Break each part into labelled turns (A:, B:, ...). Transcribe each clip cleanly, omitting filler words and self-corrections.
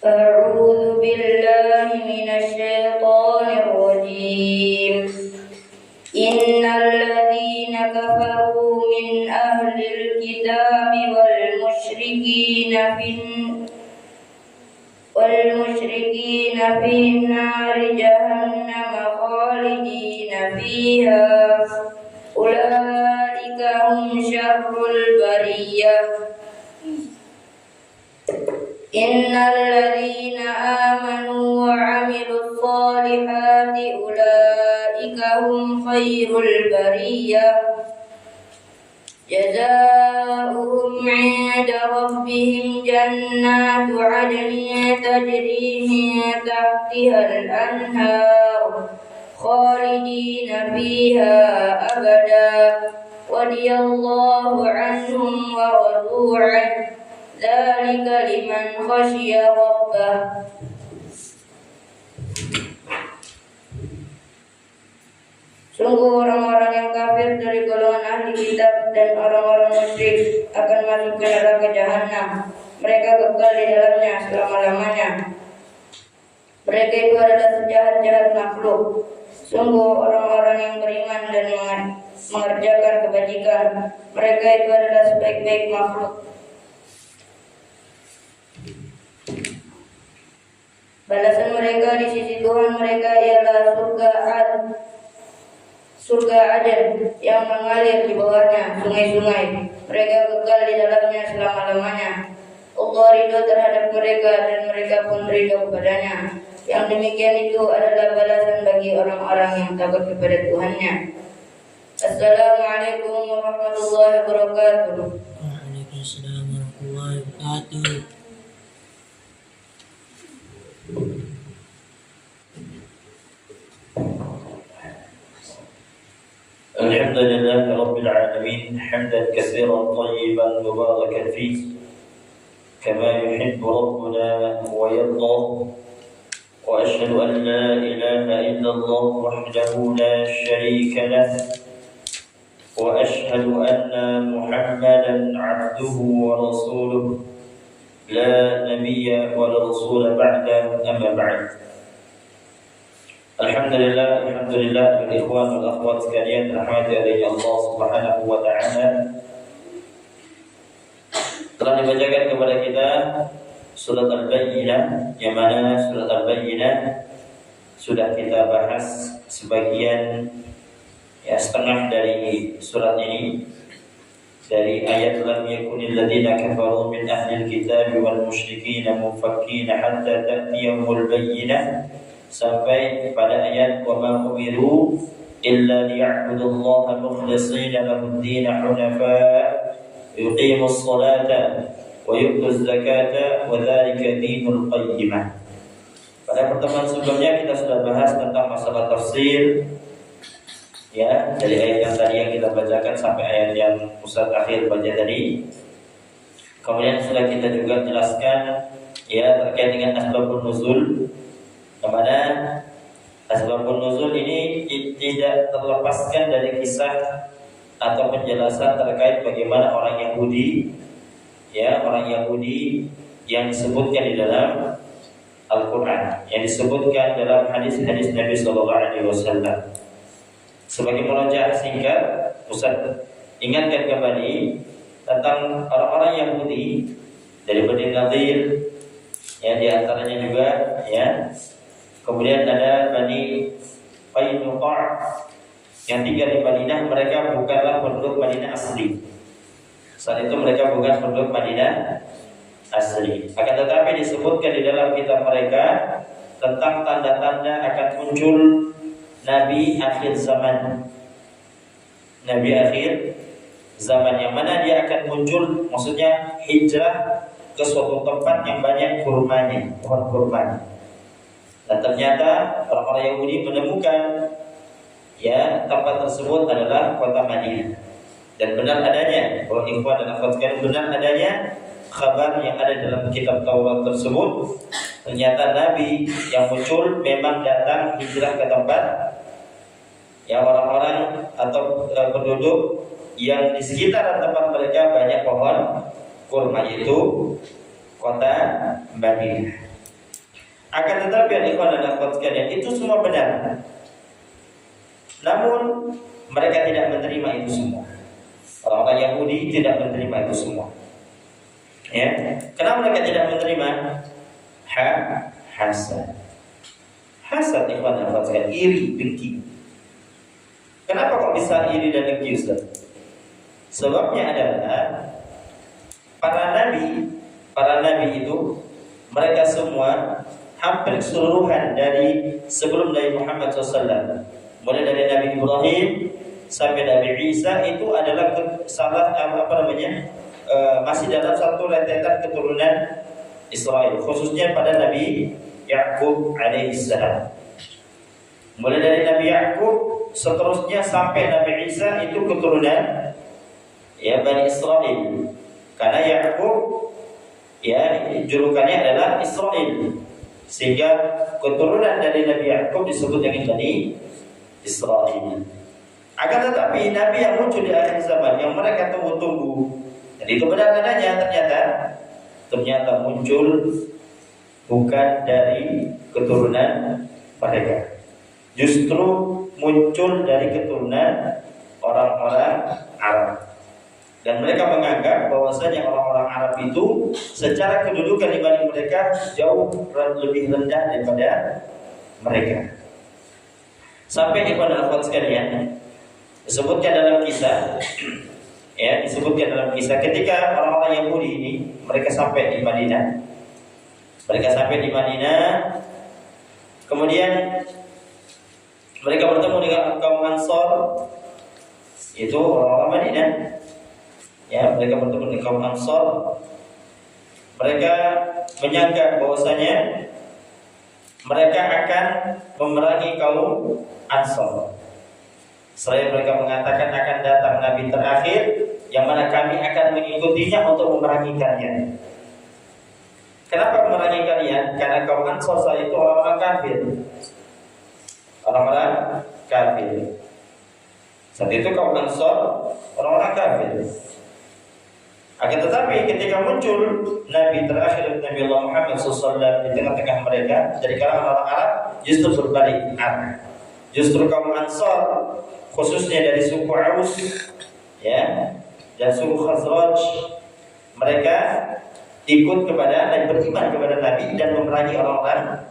A: أعوذ بالله من الشيطان الرجيم إن الذين كفروا من أهل الكتاب والمشركين في نار جهنم خالدين فيها أولئك هم شر البرية إن الذين آمنوا وعملوا الصالحات أولئك هم خير البرية جزاؤهم عند ربهم جنات عدن تجري من تحتها الأنهار خالدين فيها أبدا رضي الله عنهم ورضوا عنه ذلك liman khasya rabbah. Sungguh orang-orang yang kafir dari golongan ahli kitab dan orang-orang musyrik akan masuk ke neraka jahanam. Mereka kekal di dalamnya selama-lamanya. Mereka itu adalah sejahat-jahat makhluk. Sungguh orang-orang yang beriman dan mengerjakan kebajikan, mereka itu adalah sebaik-baik makhluk. Balasan mereka di sisi Tuhan mereka ialah surga Aden yang mengalir di bawahnya sungai-sungai. Mereka kekal di dalamnya selama-lamanya. Allah ridho terhadap mereka dan mereka pun ridho kepadanya. Yang demikian itu adalah balasan bagi orang-orang yang takut kepada Tuhannya. Assalamualaikum warahmatullahi wabarakatuh.
B: Waalaikumsalam warahmatullahi wabarakatuh.
C: الحمد لله رب العالمين حمدا كثيرا طيبا مباركا فيه كما يحب ربنا ويرضى وأشهد أن لا إله إلا الله وحده لا شريك له وأشهد أن محمدا عبده ورسوله لا نبي ولا رسول بعده أما بعد. Alhamdulillah ikhwan wal akhwat sekalian, rahmati oleh Allah Subhanahu wa taala. Telah dibacakan kepada kita surat Al-Bayyinah, yang mana surat Al-Bayyinah sudah kita bahas sebagian, setengah dari surat ini, dari ayat lam yakunil ladzina kafaru min ahlil kitab wal musyrikin munfakkina hatta ta'tiyahumul bayyinah sampai pada ayat wa ma umiru illa liya'budullaha mukhlishina lahud-din hunafa yuqimus salata wa yu'tuz zakata wa dzalika dinul qayyimah. Pada pertemuan sebelumnya kita sudah bahas tentang masalah tafsir, dari ayat yang tadi yang kita bacakan sampai ayat yang Ustaz akhir baca tadi. Kemudian sudah kita juga jelaskan terkait dengan asbabun nuzul, kepada asbabun nuzul ini tidak terlepaskan dari kisah atau penjelasan terkait bagaimana orang Yahudi yang disebutkan di dalam Al-Quran, yang disebutkan dalam hadis-hadis Nabi Sallallahu Alaihi Wasallam. Sebagai murojaah singkat, Ustaz ingatkan kembali tentang orang-orang Yahudi dari Bani Nadir, di antaranya juga kemudian ada Bani Qainuqa yang tinggal di Madinah. Mereka bukanlah penduduk Madinah asli. Saat itu mereka bukan penduduk Madinah asli. Akan tetapi disebutkan di dalam kitab mereka tentang tanda-tanda akan muncul Nabi akhir zaman. Nabi akhir zaman yang mana dia akan muncul, maksudnya hijrah ke suatu tempat yang banyak kurmanya, pohon kurma. Dan ternyata orang-orang Yahudi menemukan tempat tersebut adalah kota Madinah. Dan benar adanya, bahwa ikhwan dan akhwat sekalian, benar adanya kabar yang ada dalam kitab Taurat tersebut. Ternyata Nabi yang muncul memang datang hijrah ke tempat yang orang-orang atau penduduk yang di sekitar tempat mereka banyak pohon kurma, yaitu kota Madinah. Akan tetapi ikhwan dan akhwat sekalian, itu semua benar. Namun mereka tidak menerima itu semua. Orang-orang Yahudi tidak menerima itu semua. Ya, kenapa mereka tidak menerima? Hasad. Hasad ikhwan dan akhwat sekalian, iri, dengki. Kenapa kok bisa iri dan dengki, Ustaz? Sebabnya adalah para nabi itu, mereka semua hampir keseluruhan dari sebelum Nabi Muhammad SAW, mulai dari Nabi Ibrahim sampai Nabi Isa, itu adalah masih dalam satu rentetan keturunan Israel, khususnya pada Nabi Yakub alaihissalam. Mulai dari Nabi Yakub seterusnya sampai Nabi Isa itu keturunan Bani Israel. Karena Yakub julukannya adalah Israel, sehingga keturunan dari Nabi Yakub disebut dengan Bani Israel. Akan tetapi nabi yang muncul di akhir zaman yang mereka tunggu-tunggu, dan itu benar adanya, ternyata muncul bukan dari keturunan mereka, justru muncul dari keturunan orang-orang Arab. Dan mereka menganggap bahwasanya orang-orang Arab itu secara kedudukan dibanding mereka jauh lebih rendah daripada mereka. Sampai ikhwan dan akhwat sekalian, disebutkan dalam kisah ketika orang-orang Yahudi ini mereka sampai di Madinah. Kemudian mereka bertemu dengan kaum Ansor, itu orang-orang Madinah. Mereka bertemu dengan kaum Ansor. Mereka menyangka bahwasanya mereka akan memerangi kaum Ansor. Selain mereka mengatakan akan datang Nabi terakhir yang mana kami akan mengikutinya untuk memerangi kalian. Kenapa memerangi kalian? Karena kaum Ansor saat itu orang-orang kafir. Saat itu kaum Ansor orang-orang kafir. Akan tetapi ketika muncul Nabi terakhir Nabi Allah Muhammad SAW di tengah-tengah mereka dari kalangan orang Arab, justru berbalik arah. Justru kaum Ansor, khususnya dari suku Aus dan suku Khazraj, mereka ikut kepada dan beriman kepada Nabi dan memerangi orang-orang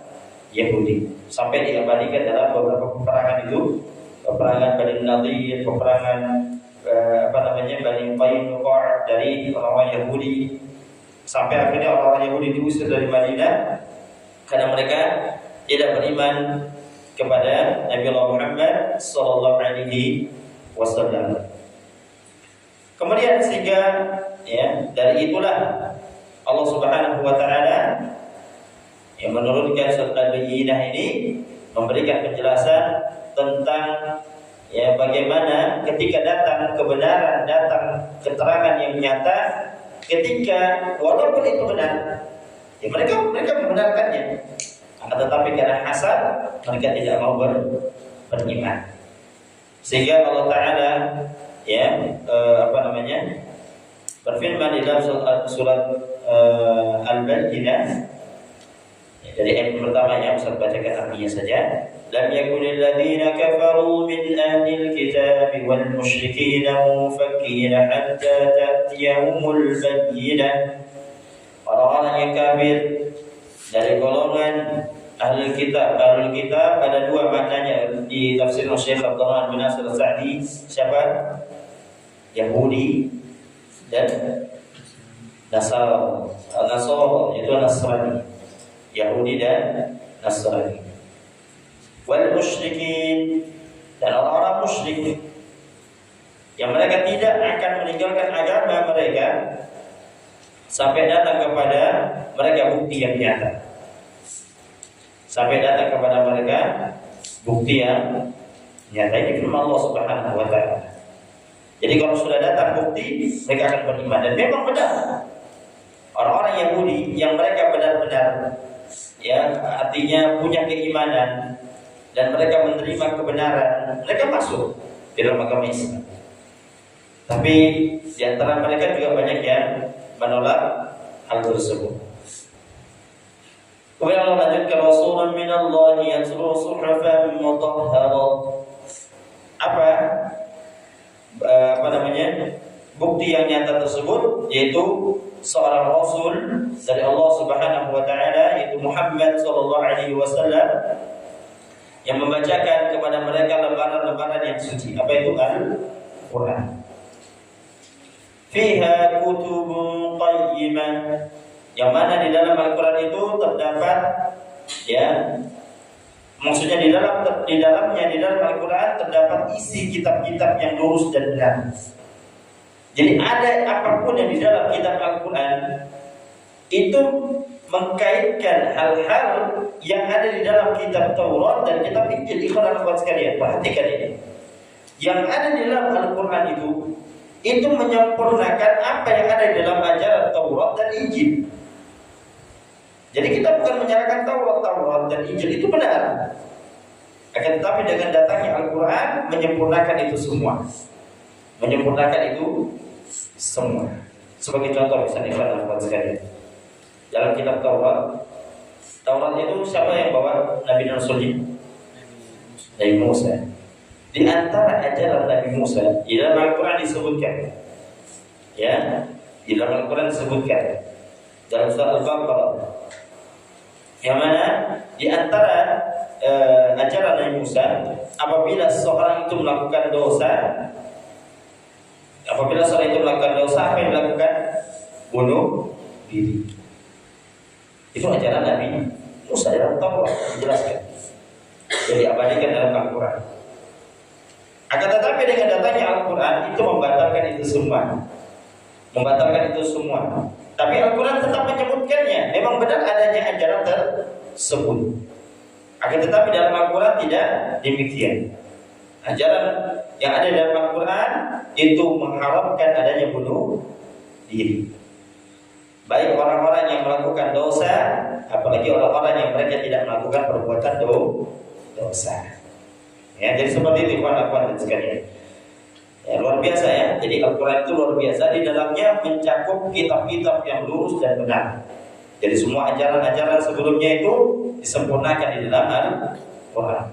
C: Yahudi. Sampai diabadikan dalam beberapa peperangan itu, peperangan Bani Nadir, peperangan Bani Qainuqa dari orang-orang Yahudi, sampai akhirnya orang-orang Yahudi diusir dari Madinah karena mereka tidak beriman kepada Nabi Allah Muhammad sallallahu alaihi wasallam. Kemudian sehingga dari itulah Allah Subhanahu wa taala yang menurunkan surat Al-Bayyinah ini memberikan penjelasan tentang bagaimana ketika datang kebenaran, datang keterangan yang nyata, ketika walaupun itu benar, mereka membenarkannya, akan tetapi karena hasad mereka tidak mau beriman. Sehingga Allah Taala berfirman di dalam surat Al-Bayyinah, dari ayat pertamanya, Ustaz bacakan artinya saja. Lam yakunil ladzina kafaru min ahlil kitab wal musyrikin munfakin hatta ta'tiyahumul bayyinah. Orang-orang yang kafir dari golongan ahlul kitab ada dua maknanya di tafsir Syekh Abdullah bin Nasir As-Sa'di. Siapa? Yahudi dan Nasara itu Nasrani. Yahudi dan Nasrani. Wal musyrikin, dan orang-orang musyrik yang mereka tidak akan meninggalkan agama mereka sampai datang kepada mereka bukti yang nyata. Sampai datang kepada mereka bukti yang nyata. Ini firman Allah Subhanahu wa taala. Jadi kalau sudah datang bukti, mereka akan beriman. Dan memang benar, orang-orang Yahudi yang mereka benar-benar artinya punya keimanan dan mereka menerima kebenaran, mereka masuk di dalam agama Islam. Tapi di antara mereka juga banyak yang menolak hal tersebut. Kemudian Allah lanjutkan Rasulun minallahi yatlu suhufan mutahharah. Apa namanya? Bukti yang nyata tersebut yaitu seorang rasul dari Allah Subhanahu wa taala yaitu Muhammad sallallahu alaihi wasallam yang membacakan kepada mereka lembaran-lembaran yang suci. Apa itu Al-Qur'an? Fiha kutubun qayyimah, yang mana di dalam Al-Qur'an itu terdapat, ya, maksudnya di dalam Al-Qur'an terdapat isi kitab-kitab yang lurus dan benar. Jadi ada apapun yang di dalam kitab Al-Qur'an itu mengkaitkan hal-hal yang ada di dalam kitab Taurat dan kitab Injil. Ikhwan-ikhwan sekalian, perhatikan ini. Yang ada di dalam Al-Qur'an itu menyempurnakan apa yang ada di dalam ajaran Taurat dan Injil. Jadi kita bukan menyalahkan Taurat dan Injil, itu benar. Akan tetapi dengan datangnya Al-Qur'an menyempurnakan itu semua. Sebagai contoh misalnya, ikhwan sekalian, dalam kitab Taurat itu siapa yang bawa Nabi dan Rasulnya? Nabi Musa. Di antara ajaran Nabi Musa di dalam Al-Quran disebutkan, ya, di dalam Al-Quran disebutkan dalam surah Al-Baqarah, yang mana di antara ajaran Nabi Musa, apabila seorang itu melakukan dosa, apa yang dilakukan? Bunuh diri. Itu ajaran Nabi Musa dalam Taurat dijelaskan, jadi abadikan dalam Al-Quran. Akan tetapi dengan datangnya Al-Quran itu membatalkan itu semua. Tapi Al-Quran tetap menyebutkannya. Memang benar adanya ajaran tersebut. Akan tetapi dalam Al-Quran tidak demikian. Ajaran yang ada dalam Al-Quran itu mengharamkan adanya bunuh diri. Baik orang-orang yang melakukan dosa, apalagi orang-orang yang mereka tidak melakukan perbuatan dosa. Ya, jadi seperti itu kawan-kawan sekalian. Ya, luar biasa ya. Jadi Al-Quran itu luar biasa, di dalamnya mencakup kitab-kitab yang lurus dan benar. Jadi semua ajaran-ajaran sebelumnya itu disempurnakan di dalam Al-Quran.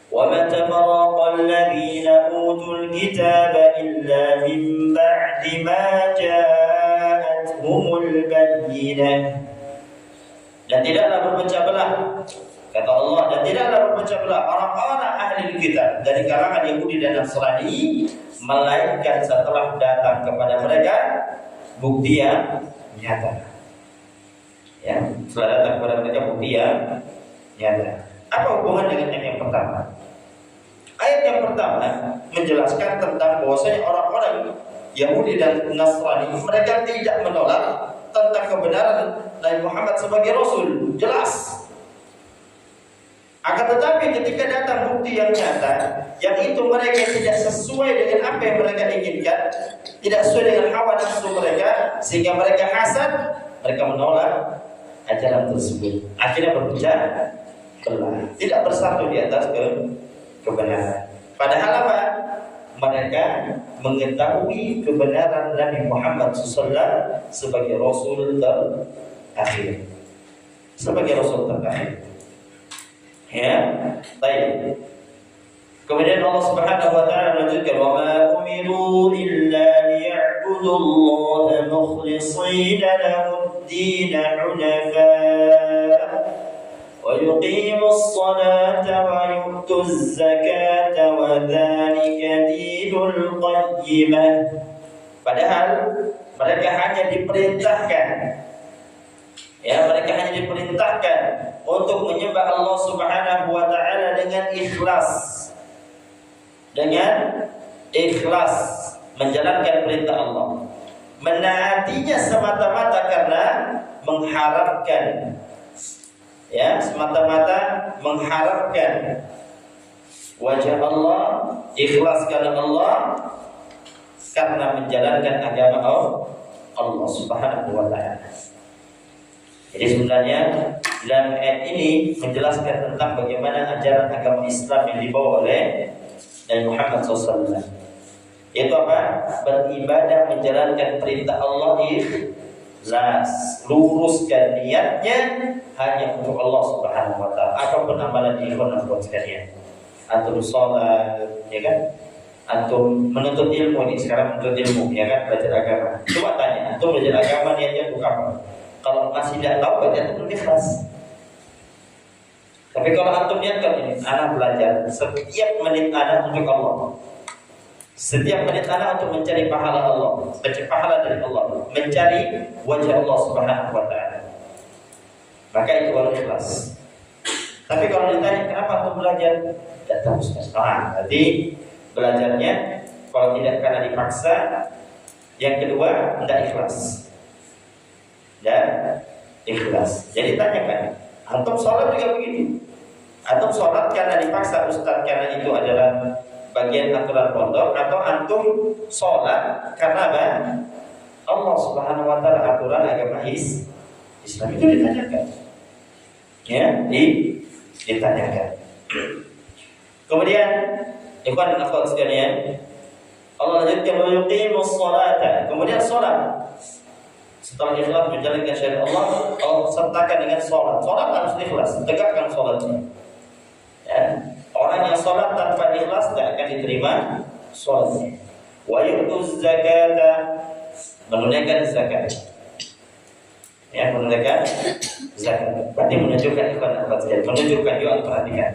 C: وَمَا تَفَرَّقَ الَّذِينَ أُوتُوا الْكِتَابَ إِلَّا مِنْ بَعْدِ مَا جَاءَتْهُمُ الْبَيِّنَةُ. Dan tidaklah berpecah belah, kata Allah, dan tidaklah berpecah belah orang-orang ahli kitab dari kalangan Yahudi dan Nasrani, melainkan setelah datang kepada mereka bukti yang nyata. Ya, setelah datang kepada mereka bukti yang nyata. Apa hubungan dengan yang pertama? Ayat yang pertama menjelaskan tentang bahwasanya orang-orang Yahudi dan Nasrani mereka tidak menolak tentang kebenaran Nabi Muhammad sebagai Rasul, jelas. Akan tetapi ketika datang bukti yang nyata, yang itu mereka tidak sesuai dengan apa yang mereka inginkan, tidak sesuai dengan hawa nafsu mereka, sehingga mereka hasad, mereka menolak ajaran tersebut. Akhirnya berpecah belah, tidak bersatu di atas kebenaran. Padahal apa? Mereka mengetahui kebenaran Nabi Muhammad SAW sebagai Rasul terakhir. Ya, baik. Kemudian Allah Subhanahu wa taala melanjutkan, "Wa ma umiru illa liya'budullaha mukhlishina lahu-d-din hunafa wa yuqimus salata wa yu'tuz zakata wa dzalika dinul qayyimah." Padahal mereka hanya diperintahkan untuk menyembah Allah Subhanahu wa taala dengan ikhlas menjalankan perintah Allah, menaatinya semata-mata karena mengharapkan, ya, wajah Allah, ikhlas karena Allah, karena menjalankan agama Allah Subhanahu wa taala. Jadi sebenarnya dalam ayat ini menjelaskan tentang bagaimana ajaran agama Islam yang dibawa oleh Nabi Muhammad SAW. Yaitu apa? Beribadah menjalankan perintah Allah ikhlas, luruskan niatnya hanya untuk Allah Subhanahu wa taala. Apapun amalan ikhwan buat sekalian. Antum sholat, ya kan? Antum menuntut ilmu nih, sekarang menuntut ilmu, ya kan? Belajar agama. Coba tanya, antum belajar agama niatnya untuk apa? Kalau masih tidak tahu, berarti antum ikhlas. Tapi kalau antum niatkan ini, anak belajar setiap menit anak untuk Allah. Setiap menit anak untuk mencari pahala Allah, mencari pahala dari Allah, mencari wajah Allah Subhanahu wa taala. Maka itu baru ikhlas. Tapi kalau ditanya kenapa antum belajar? Tidak tahu Ustaz. Berarti belajarnya kalau tidak karena dipaksa. Yang kedua, tidak ikhlas. Dan ikhlas. Jadi tanyakan, antum sholat juga begitu. Antum sholat karena dipaksa Ustaz, karena itu adalah bagian aturan pondok, atau antum sholat karena apa? Allah Subhanahu wa taala aturan agama Islam itu ditanyakan. Ya, ditanyakan. Kemudian ikhwan dan akhwat sekalian, Allah lanjutkan wa yuqimus sholata. Kemudian sholat. Setelah ikhlas menjalankan syariat Allah, Allah sertakan dengan sholat. Sholat harus ikhlas, tegakkan sholatnya. Ya. Orang yang sholat tanpa ikhlas tidak akan diterima sholatnya. Wa yu'tuz zakata, menunaikan zakat. Ya, menunaikan zakat. Berarti menunjukkan ikhlas dan ikhlas. Menunjukkan juga perhatikan.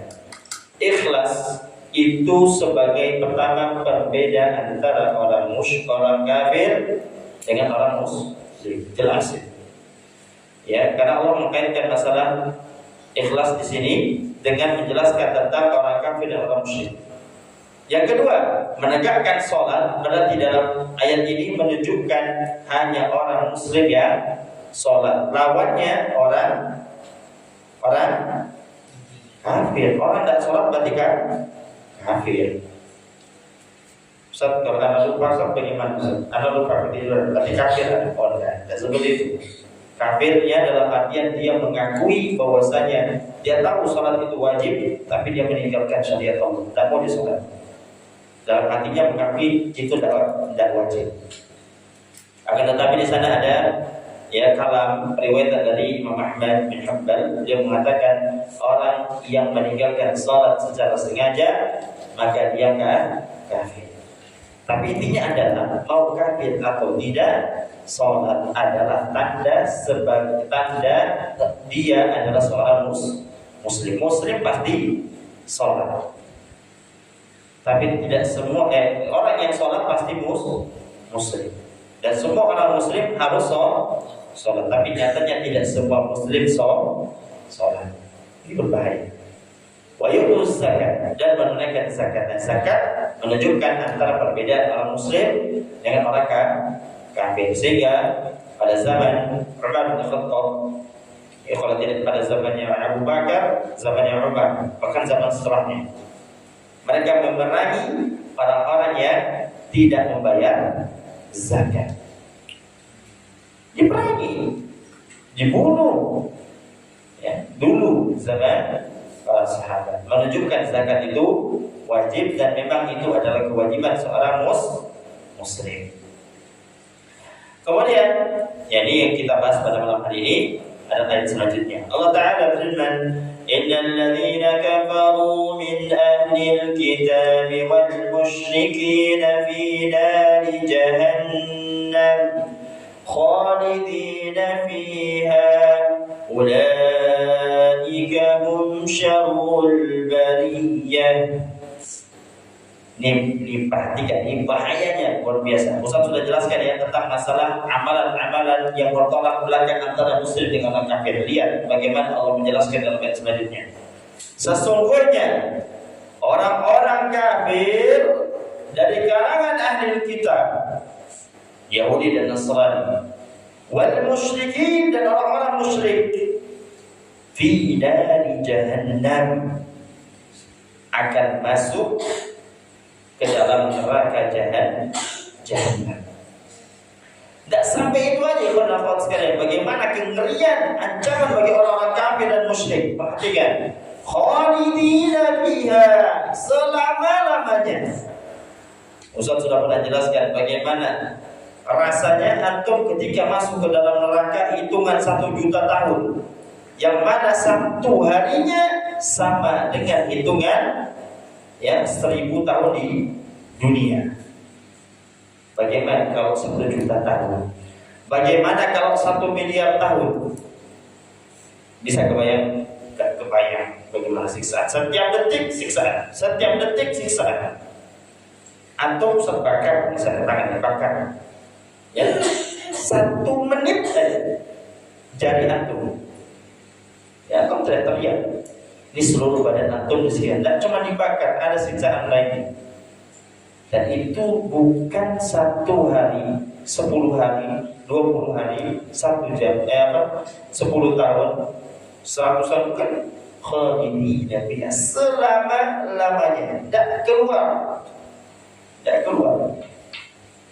C: Ikhlas itu sebagai pertama perbedaan antara orang musyrik, orang kafir dengan orang muslim. Jelas ya. Ya, karena Allah mengkaitkan masalah ikhlas di sini dengan menjelaskan tentang orang kafir dan orang musyrik. Yang kedua, menegakkan sholat berarti dalam ayat ini menunjukkan hanya orang muslim yang sholat. Lawannya orang kafir. Orang tidak sholat berarti kan kafir. Ustaz, kalau anda lupa sampai bagaimana? Anda lupa ketiduran, berarti kafir ada orang. Dan seperti itu. Kafirnya dalam artian dia mengakui bahwasanya dia tahu sholat itu wajib, tapi dia meninggalkan syariat Allah, tidak mau disolat. Dalam hatinya mengakui itu tidak wajib. Akan tetapi di sana ada ya kalam riwayat dari Imam Ahmad bin Hanbal, dia mengatakan orang yang meninggalkan sholat secara sengaja maka dia kafir. Tapi intinya adalah mau kafir atau tidak, sholat adalah tanda sebagai tanda dia adalah seorang muslim. Muslim pasti sholat. Tapi tidak semua orang yang sholat pasti muslim. Dan semua orang muslim harus sholat. Tapi nyatanya tidak semua muslim sholat. Ini berbahaya. Wa yu'tuz zakat, dan menunaikan zakat. Dan zakat menunjukkan antara perbedaan orang muslim dengan orang kafir. Sehingga pada zaman Umar bin Khattab, kalau tidak pada zamannya Abu Bakar, zamannya Umar, bahkan zaman setelahnya, mereka memerangi orang-orang yang tidak membayar zakat. Diperangi, dibunuh. Ya, dulu zaman para sahabat, menunjukkan zakat itu wajib dan memang itu adalah kewajiban seorang muslim. Kemudian, ini yang kita bahas pada malam hari ini, ada ayat selanjutnya. Allah Ta'ala berfirman, Innal ladhina kafaru min ahlil kitab wal musyrikina fi nari jahannam khalidina fiha ulaika hum syarrul bariyah. Ini perhatikan, ini bahayanya luar biasa. Ustaz sudah jelaskan ya tentang masalah amalan-amalan yang bertolak belakang antara muslim dengan orang kafir. Lihat bagaimana Allah menjelaskan dalam ayat selanjutnya. Sesungguhnya orang-orang kafir dari kalangan ahli kitab, Yahudi dan Nasrani, wal musyrikin, dan orang-orang musyrik, fi dari jahannam, akan masuk ke dalam neraka jahannam. Tidak sampai itu aja, ikhwan sekalian. Bagaimana kengerian ancaman bagi orang-orang kafir dan musyrik. Perhatikan, khalidina fiha, selama-lamanya. Ustaz sudah pernah jelaskan bagaimana rasanya antum ketika masuk ke dalam neraka hitungan 1 juta tahun, yang mana satu harinya sama dengan hitungan 1000 tahun di dunia. Bagaimana kalau 1 juta tahun? Bagaimana kalau 1 miliar tahun? Bisa kebayang? Gak kebayang bagaimana siksaan. Setiap detik siksaan, setiap detik siksaan. Antum terbakar, misalnya tangan dibakar, 1 menit saja jari antum, antum tidak terlihat. Ini seluruh badan antum di sini, tidak cuma dibakar, ada siksaan lainnya. Dan itu bukan 1 hari, 10 hari, 20 hari, 1 jam, 10 tahun, 100 tahun, kan khalidina fiha, selama-lamanya, tidak keluar.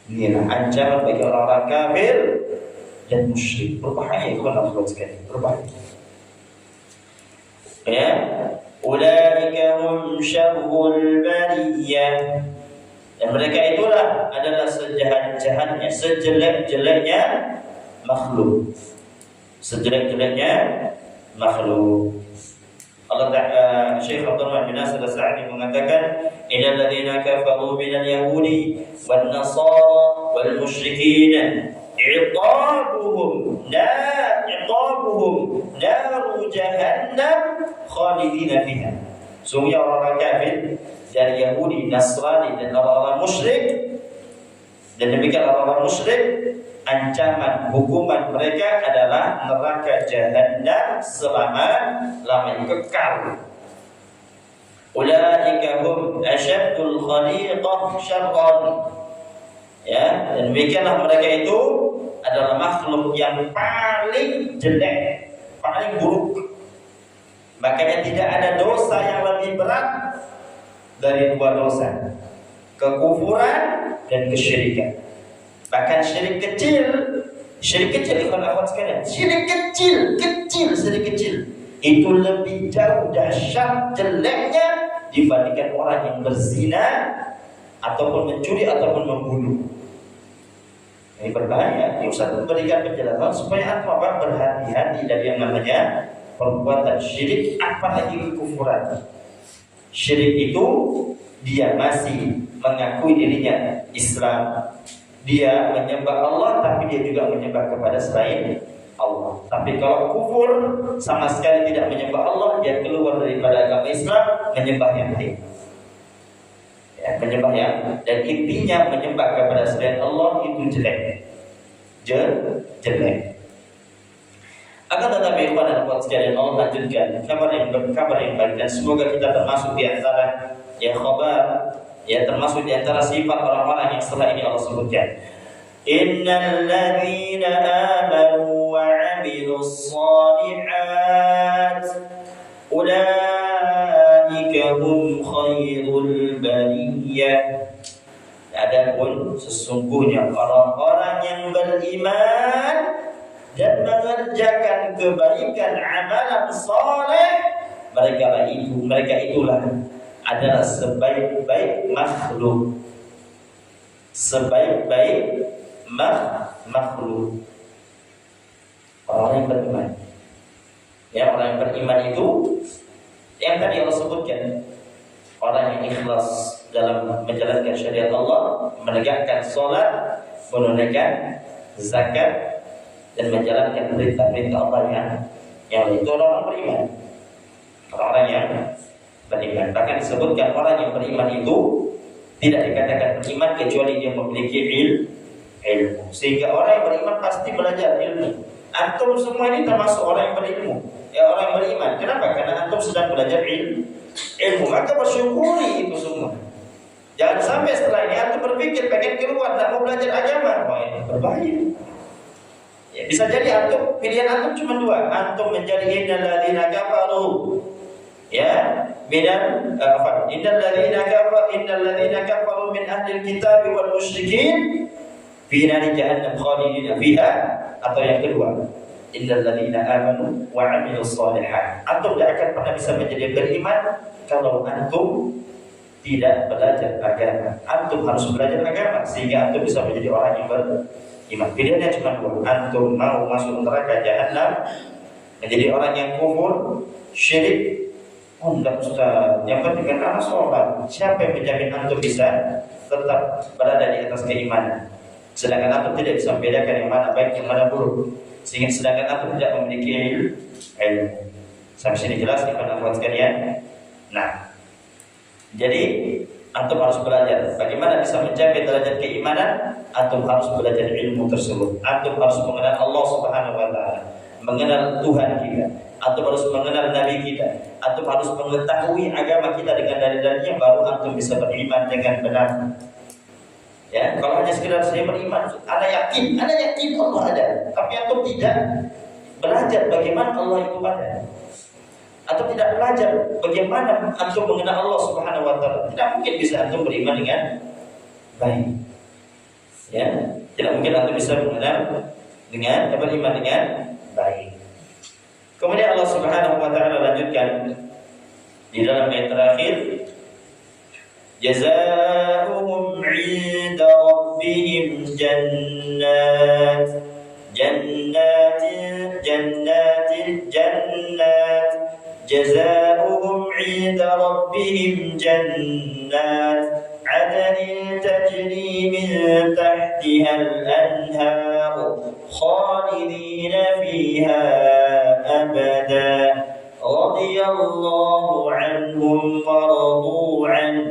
C: Inilah ancaman bagi orang-orang kafir dan musyrik. Berbahaya kepada Allah sekali, berbahaya. Ulaika hum syarrul bariyah. Dan mereka itulah adalah sejahat-jahatnya, sejelek-jeleknya makhluk. Sejelek-jeleknya makhluk. Allah Ta'ala, Syekh Abdurrahman bin Nasir As-Sa'di mengatakan, innal ladzina kafaru minal yahudi wan nasara wal musyrikin iqabuhum naru jahannam khalidina fiha. Sungguh orang kafir dari Yahudi, Nasrani dan orang-orang musyrik, dan demikian orang-orang musyrik, ancaman hukuman mereka adalah neraka jahanam selama-lamanya, kekal. Ulaika hum asyaddul khaliqah syarran. Dan demikianlah mereka itu adalah makhluk yang paling jelek, paling buruk. Makanya tidak ada dosa yang lebih berat dari 2 dosa, kekufuran dan kesyirikan. Bahkan syirik kecil ikhwan akhwat sekalian, syirik kecil itu lebih jauh dahsyat jeleknya dibandingkan orang yang berzina ataupun mencuri ataupun membunuh. Ini berbahaya. Ustaz memberikan penjelasan supaya antum berhati-hati dari yang namanya perbuatan syirik, apalagi kekufuran. Syirik itu dia masih mengakui dirinya Islam, dia menyembah Allah, tapi dia juga menyembah kepada selain Allah. Tapi kalau kufur, sama sekali tidak menyembah Allah, dia keluar daripada agama Islam, menyembah yang lain. Menyembah yang, dan intinya menyembah kepada selain Allah itu jelek. Jelek. Akan tetapi kepada akhwat sekalian, Allah lanjutkan kabar yang baik, dan semoga kita termasuk di antara khabar, termasuk di antara sifat orang-orang yang setelah ini Allah sebutkan. Innal ladzina amanu wa 'amilus shalihat ulaika hum khairul bariyah. Adapun sesungguhnya orang-orang yang beriman dan mengerjakan kebaikan amalan saleh, mereka itulah adalah sebaik-baik makhluk. Sebaik-baik makhluk. Orang yang beriman. Orang yang beriman itu yang tadi Allah sebutkan, orang yang ikhlas dalam menjalankan syariat Allah, menegakkan salat, menunaikan zakat, dan menjalankan perintah-perintah Allah yang itu orang beriman. Orang yang beriman. Bahkan disebutkan orang yang beriman itu tidak dikatakan beriman kecuali dia memiliki ilmu. Sehingga orang yang beriman pasti belajar ilmu. Antum semua ini termasuk orang yang berilmu, orang yang beriman. Kenapa? Karena antum sedang belajar ilmu. Maka bersyukuri itu semua. Jangan sampai setelah ini antum berpikir pengen keluar, tak mau belajar agama. Ini berbahaya. Bisa jadi antum, pilihan antum cuma 2. Antum menjadi innal ladzina kafaru, innal ladzina kafaru min ahli alkitab wal musyrikin fi nari jahannam khalidina fiha, atau yang kedua, innal ladzina amanu wa 'amilus shalihat. Antum tidak akan pernah bisa menjadi beriman kalau antum tidak belajar agama. Antum harus belajar agama sehingga antum bisa menjadi orang yang beriman. Pilihannya cuma dua. Antum mau masuk neraka jahanam, menjadi orang yang kufur, syirik. Oh enggak Ustaz, yang penting kan anak sholat. Siapa yang menjamin antum bisa tetap berada di atas keimanan? Sedangkan antum tidak bisa membedakan yang mana baik, yang mana buruk. Sehingga sedangkan antum tidak memiliki ilmu. Sampai sini jelas ikhwan akhwat sekalian. Nah, jadi antum harus belajar bagaimana bisa mencapai derajat keimanan. Antum harus belajar ilmu tersebut. Antum harus mengenal Allah Subhanahu wa taala, mengenal Tuhan kita. Antum harus mengenal Nabi kita. Antum harus mengetahui agama kita dengan dalil-dalilnya, baru antum bisa beriman dengan benar. Ya, kalau hanya sekedar saya beriman, ana yakin Allah ada, tapi antum tidak belajar bagaimana Allah itu ada. Atau tidak belajar bagaimana antum mengenal Allah Subhanahu wa taala, tidak mungkin bisa antum beriman dengan baik. Ya, tidak mungkin antum bisa mengenal dengan beriman dengan baik. Kemudian Allah Subhanahu wa taala lanjutkan di dalam ayat terakhir, jazaohum 'inda rabbihim jannat جزاؤهم عند ربهم جنات عدن تجري من تحتها الأنهار خالدين فيها أبدا رضي الله عنهم ورضوا عنه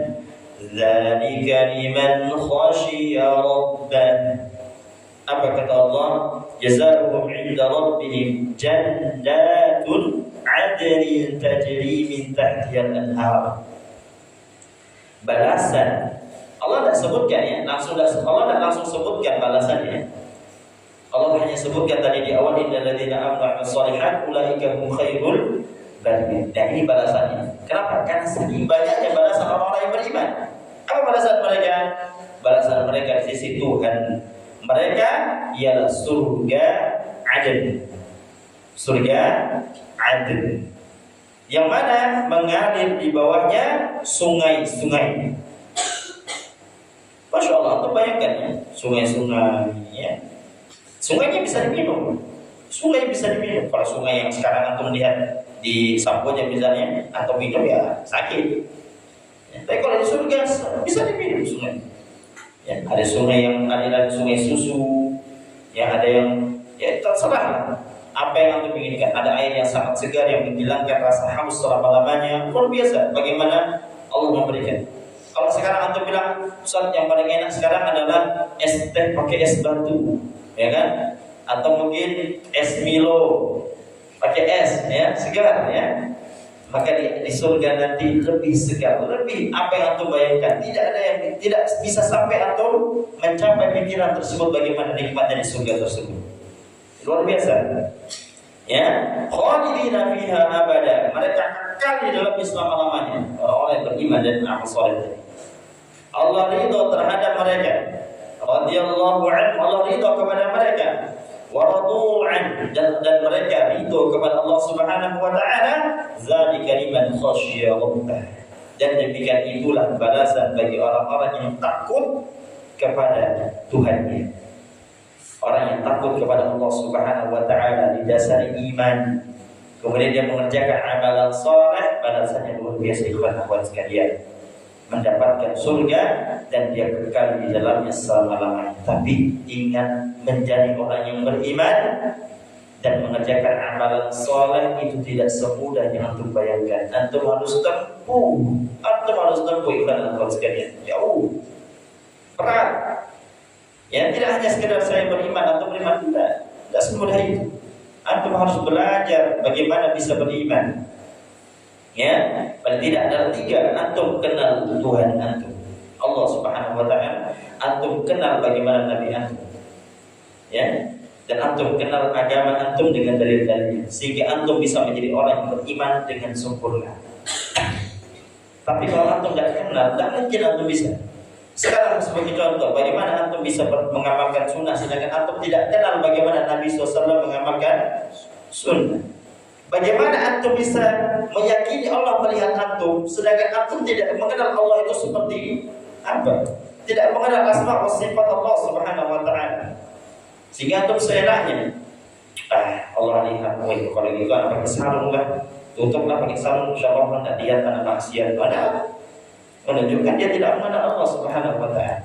C: ذلك لمن خشي ربه. Apa kata Allah? Jazaohum 'inda rabbihim jannatun 'adnin tajri min tahtiha al-anhar. Balasan Allah tidak sebutkan ya, Allah tidak langsung sebutkan balasannya. Allah hanya sebutkan tadi di awal, innal ladzina amanu wa 'amilus shalihat ulaika hum khairul bariyin. Dan ini balasannya. Kenapa? Karena saking banyaknya balasan orang-orang yang beriman. Apa balasan mereka? Balasan mereka di sisi Tuhan mereka ialah surga Aden. Surga Aden yang mana mengalir di bawahnya sungai-sungai. Masya Allah, tuh bayangkan ya, sungai-sungai ya. Sungainya bisa diminum. Sungai bisa diminum. Kalau sungai yang sekarang antum lihat di Samboja misalnya, atau minum ya sakit ya. Tapi kalau di surga bisa diminum sungai ya. Ada sungai yang aliran sungai susu ya, ada yang ya terserah apa yang antum inginkan. Ada air yang sangat segar yang menghilangkan rasa haus selama-lamanya. Luar biasa bagaimana Allah memberikan. Kalau sekarang antum bilang, Ustaz yang paling enak sekarang adalah es teh pakai es batu, ya kan? Atau mungkin es Milo pakai es ya, segar ya. Maka di surga nanti lebih segar, lebih apa yang antum bayangkan. Tidak ada yang tidak bisa sampai antum mencapai pikiran tersebut bagaimana nikmatnya di surga tersebut. Luar biasa. Ya, khalidina fiha abada. Mereka kekal di dalam selama-lamanya. Orang-orang yang beriman dan beramal saleh. Allah ridha terhadap mereka. Radhiyallahu anhu, Allah ridha kepada mereka. Wa radu an, dan mereka ridha kepada Allah Subhanahu wa taala. Zalika liman khasyiya rabbah. Dan demikian itulah balasan bagi orang-orang yang takut kepada Tuhannya. Orang yang takut kepada Allah Subhanahu wa taala didasari iman, kemudian dia mengerjakan amalan saleh, balasannya luar biasa ikhwan akhwat sekalian. Mendapatkan surga dan dia kekal di dalamnya selama-lamanya. Tapi ingat, menjadi orang yang beriman dan mengerjakan amalan saleh itu tidak semudah yang antum bayangkan. Antum harus tempuh ikhwan akhwat sekalian. Jauh, berat. Ya, tidak hanya sekedar saya beriman atau beriman, tidak semudah itu. Antum harus belajar bagaimana bisa beriman. Ya, paling tidak ada tiga. Antum kenal Tuhan antum, Allah Subhanahu wa taala. Antum kenal bagaimana Nabi antum. Ya, dan antum kenal agama antum dengan dalil-dalilnya, sehingga antum bisa menjadi orang yang beriman dengan sempurna. Tapi kalau antum tidak kenal, tidak mungkin antum bisa. Sekarang sebagai contoh, bagaimana antum bisa mengamalkan sunnah sedangkan antum tidak kenal bagaimana Nabi SAW mengamalkan sunnah? Bagaimana antum bisa meyakini Allah melihat antum, sedangkan antum tidak mengenal Allah itu seperti apa, tidak mengenal asma wa sifat Allah Subhanahu wa taala. Sehingga antum seenaknya, Allah lihat, kalau gitu anak pakai sarung lah, tutuplah pakai sarung, insyaallah tidak lihat anak maksiat. Padahal menunjukkan dia tidak mengenal Allah Subhanahu wa taala.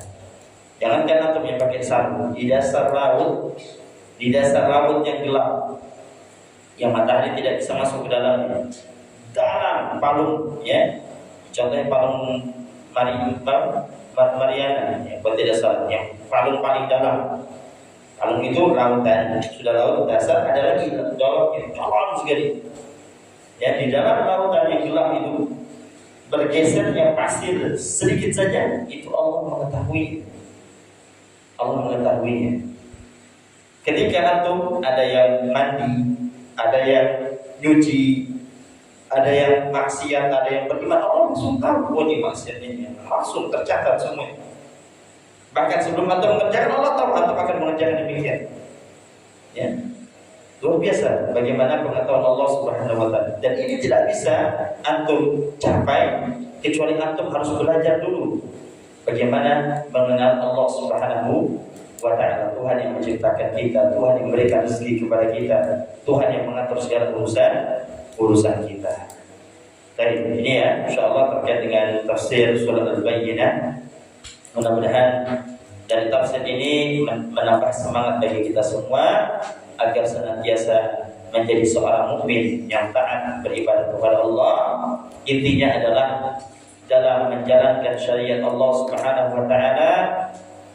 C: Jangankan antum yang pakai sarung di dasar laut yang gelap, yang matahari tidak bisa masuk ke dalamnya, dalam palung, ya, contohnya palung Mariana, ya, kalau tidak salah, yang palung paling dalam. Palung itu lautan, sudah laut dasar, ada lagi dalamnya, dalam sekali. Ya, di dalam lautan yang gelap itu bergesernya pasir sedikit saja, itu Allah mengetahuinya. Ketika antum ada yang mandi, ada yang nyuci, ada yang maksiat, ada yang beriman, Allah langsung tahu ini maksiat ini, langsung tercatat semua. Bahkan sebelum antum mengerjakan, Allah tahu antum akan mengerjakan demikian. Ya, luar biasa bagaimana pengetahuan Allah Subhanahu wa taala. Dan ini tidak bisa antum capai kecuali antum harus belajar dulu bagaimana mengenal Allah Subhanahu wa ta'ala, Tuhan yang menciptakan kita, Tuhan yang memberikan rezeki kepada kita, Tuhan yang mengatur segala urusan kita. Jadi ini ya, insyaallah terkait dengan tafsir surat Al-Bayyinah. Mudah-mudahan dari tafsir ini menambah semangat bagi kita semua agar senantiasa menjadi seorang mukmin yang taat beribadah kepada Allah. Intinya adalah dalam menjalankan syariat Allah Subhanahu wa taala,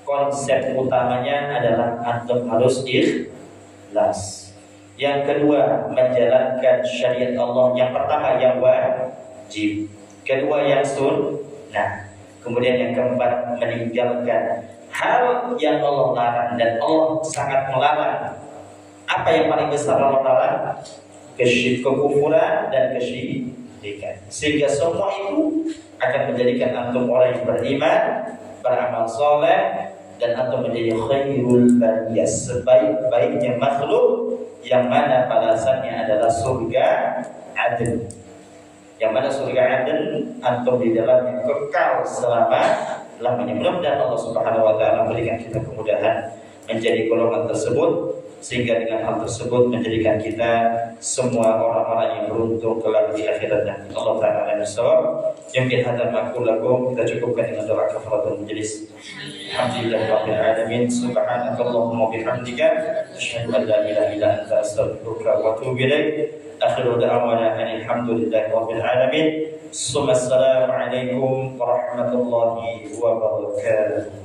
C: konsep utamanya adalah antum harus ikhlas. Yang kedua, menjalankan syariat Allah. Yang pertama yang wajib, kedua yang sunnah, kemudian yang keempat meninggalkan hal yang Allah larang, dan Allah sangat melarang. Apa yang paling besar Allah larang? Kekufuran dan kesyirikan. Sehingga semua itu akan menjadikan antum orang yang beriman, beramal soleh, dan antum menjadi khairul bariyah, sebaik-baiknya makhluk, yang mana balasannya adalah surga Aden. Yang mana surga Aden antum di dalamnya kekal selama-lamanya. Mudah-mudahan Allah Subhanahu wa taala memberikan kita kemudahan menjadi golongan tersebut, sehingga dengan hal tersebut menjadikan kita semua orang-orang yang beruntung kelak di akhirat nanti. Allah taala bisawab. Mungkin hadal maqul lakum, kita cukupkan dengan doa kafaratul majlis. Alhamdulillahirabbil alamin. Subhanakallahumma bihamdika asyhadu an la ilaha illa anta astaghfiruka wa atubu ilaik. Akhiru da'wana alhamdulillahirabbil alamin. Assalamu alaikum warahmatullahi wabarakatuh.